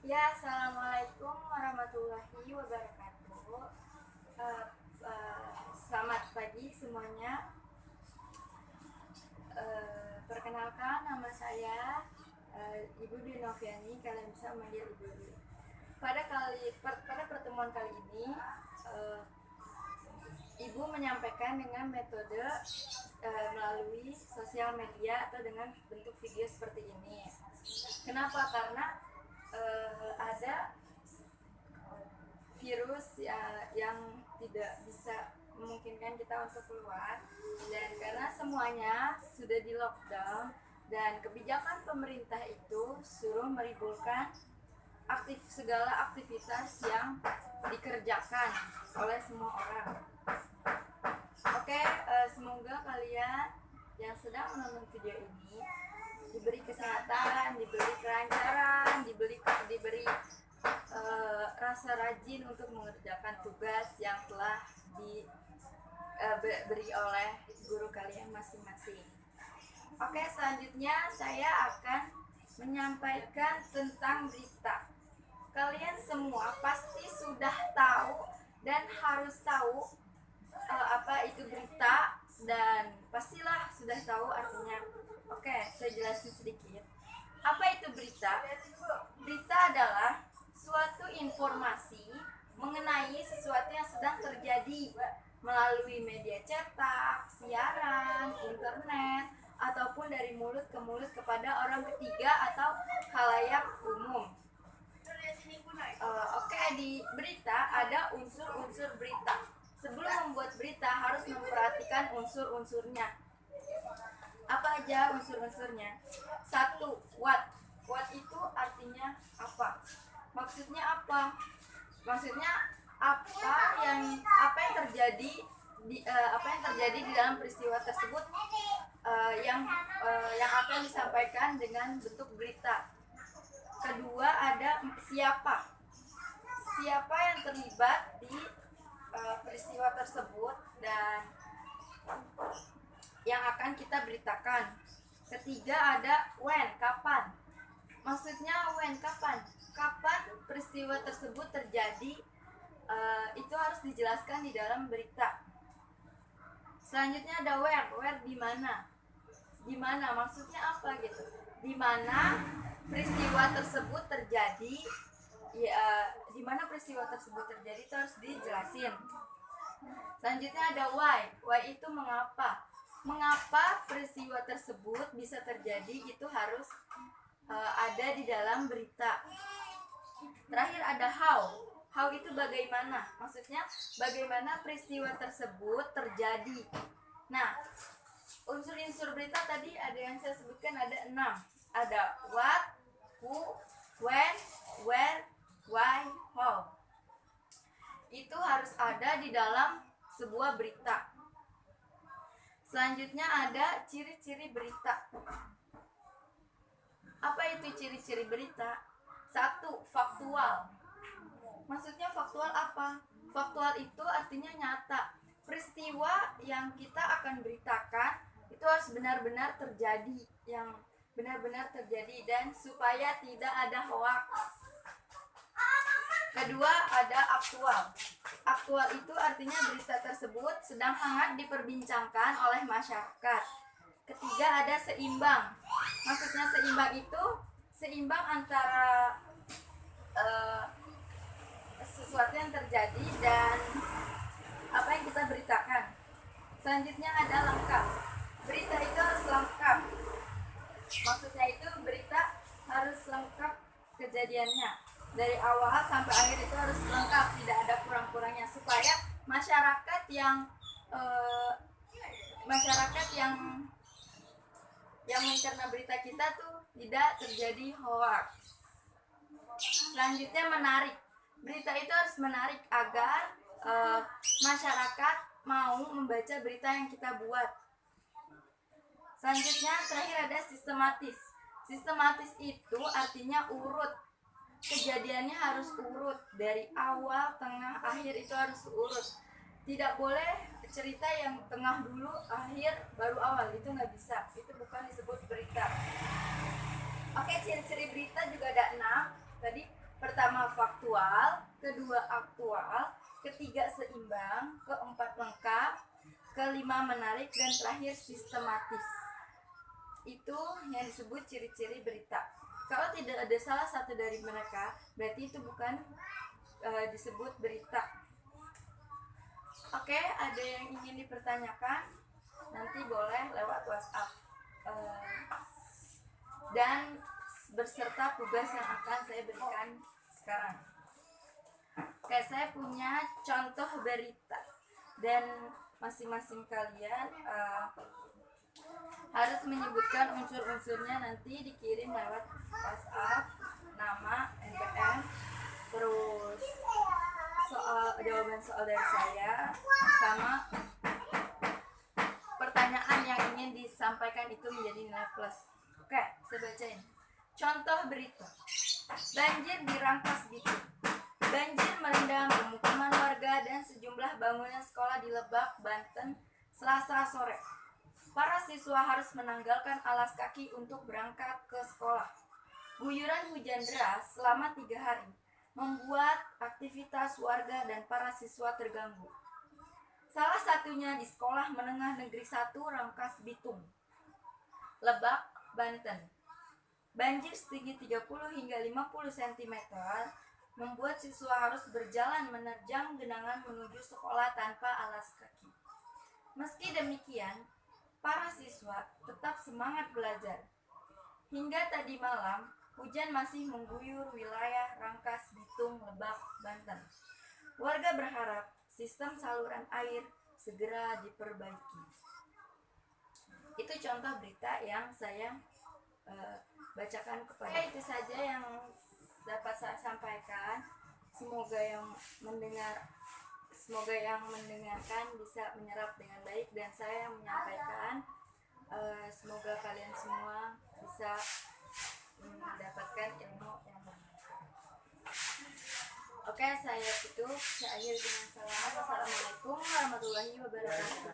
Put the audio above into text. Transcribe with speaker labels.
Speaker 1: Ya, assalamualaikum warahmatullahi wabarakatuh. Eh, Selamat pagi semuanya. Perkenalkan, nama saya Ibu Dwi Noviani. Kalian bisa memanggil Ibu Dwi. Pada pertemuan kali ini, eh, Ibu menyampaikan dengan metode melalui sosial media atau dengan bentuk video seperti ini. Kenapa? Karena ada virus yang tidak bisa memungkinkan kita untuk keluar, dan karena semuanya sudah di lockdown dan kebijakan pemerintah itu suruh meribolkan segala aktivitas yang dikerjakan oleh semua orang. Oke, semoga kalian yang sedang menonton video ini diberi kesehatan, diberi kelancaran, diberi rasa rajin untuk mengerjakan tugas yang telah diberi oleh guru kalian masing-masing. Oke, selanjutnya saya akan menyampaikan tentang berita. Kalian semua pasti sudah tahu dan harus tahu apa itu berita, dan pastilah sudah tahu artinya. Oke, saya jelasin sedikit. Apa itu berita? Berita adalah suatu informasi mengenai sesuatu yang sedang terjadi melalui media cetak, siaran, internet, ataupun dari mulut ke mulut kepada orang ketiga atau khalayak umum. Oke, di berita ada unsur-unsur berita. Sebelum membuat berita harus memperhatikan unsur-unsurnya. Apa aja unsur-unsurnya? Satu, what. What itu artinya apa? Maksudnya apa? Maksudnya apa yang terjadi di dalam peristiwa tersebut, yang akan disampaikan dengan bentuk berita. Kedua, ada siapa. Siapa yang terlibat di peristiwa tersebut dan yang akan kita beritakan. Ketiga, ada when, kapan. Maksudnya when, kapan peristiwa tersebut terjadi, itu harus dijelaskan di dalam berita. Selanjutnya ada where di mana. Di mana maksudnya apa gitu? Di mana peristiwa tersebut terjadi, ya, di mana peristiwa tersebut terjadi itu harus dijelasin. Selanjutnya ada why. Why itu mengapa. Mengapa peristiwa tersebut bisa terjadi itu harus ada di dalam berita. Terakhir ada how. How itu bagaimana. Maksudnya bagaimana peristiwa tersebut terjadi. Nah, unsur-unsur berita tadi ada yang saya sebutkan, ada 6. Ada what, who, when, where, why, how. Itu harus ada di dalam sebuah berita. Selanjutnya ada ciri-ciri berita. Apa itu ciri-ciri berita? 1. Faktual. Maksudnya faktual apa? Faktual itu artinya nyata. Peristiwa yang kita akan beritakan itu harus benar-benar terjadi, yang benar-benar terjadi, dan supaya tidak ada hoax. Kedua, ada aktual. Aktual itu artinya berita tersebut sedang hangat diperbincangkan oleh masyarakat. Ketiga, ada seimbang. Maksudnya seimbang itu seimbang antara sesuatu yang terjadi dan apa yang kita beritakan. Selanjutnya ada lengkap. Berita itu harus lengkap. Maksudnya itu berita harus lengkap kejadiannya. Dari awal sampai akhir itu harus lengkap, tidak ada kurang-kurangnya, supaya masyarakat yang mencerna berita kita tuh tidak terjadi hoax. Selanjutnya menarik. Berita itu harus menarik agar masyarakat mau membaca berita yang kita buat. Selanjutnya terakhir ada sistematis. Sistematis itu artinya urut. Kejadiannya harus urut, dari awal, tengah, akhir itu harus urut. Tidak boleh cerita yang tengah dulu, akhir baru awal, itu nggak bisa. Itu bukan disebut berita. Oke, ciri-ciri berita juga ada 6 tadi. Pertama faktual, kedua aktual, ketiga seimbang, keempat lengkap, kelima menarik, dan terakhir sistematis. Itu yang disebut ciri-ciri berita. Kalau tidak ada salah satu dari mereka, berarti itu bukan disebut berita. Oke, ada yang ingin dipertanyakan? Nanti boleh lewat WhatsApp. Dan berserta tugas yang akan saya berikan sekarang. Oke, saya punya contoh berita dan masing-masing kalian harus menyebutkan unsur-unsurnya, nanti dikirim lewat WhatsApp, nama, NPM, terus jawaban soal dari saya, sama pertanyaan yang ingin disampaikan itu menjadi nilai plus. Oke, saya bacain. Contoh berita. Banjir di Rangkas Bitung. Banjir merendam pemukiman warga dan sejumlah bangunan sekolah di Lebak, Banten, Selasa sore. Para siswa harus menanggalkan alas kaki untuk berangkat ke sekolah. Guyuran hujan deras selama 3 hari membuat aktivitas warga dan para siswa terganggu. Salah satunya di Sekolah Menengah Negeri 1 Rangkas Bitung, Lebak, Banten. Banjir setinggi 30 hingga 50 cm membuat siswa harus berjalan menerjang genangan menuju sekolah tanpa alas kaki. Meski demikian, para siswa tetap semangat belajar. Hingga tadi malam, hujan masih mengguyur wilayah Rangkas Bitung, Lebak, Banten. Warga berharap sistem saluran air segera diperbaiki. Itu contoh berita yang saya bacakan kepada. Itu saja yang dapat saya sampaikan. Semoga yang mendengarkan bisa menyerap dengan baik, dan saya menyampaikan semoga kalian semua bisa mendapatkan ilmu yang bermanfaat. Oke, saya tutup. Saya akhiri dengan salam. Wassalamualaikum warahmatullahi wabarakatuh.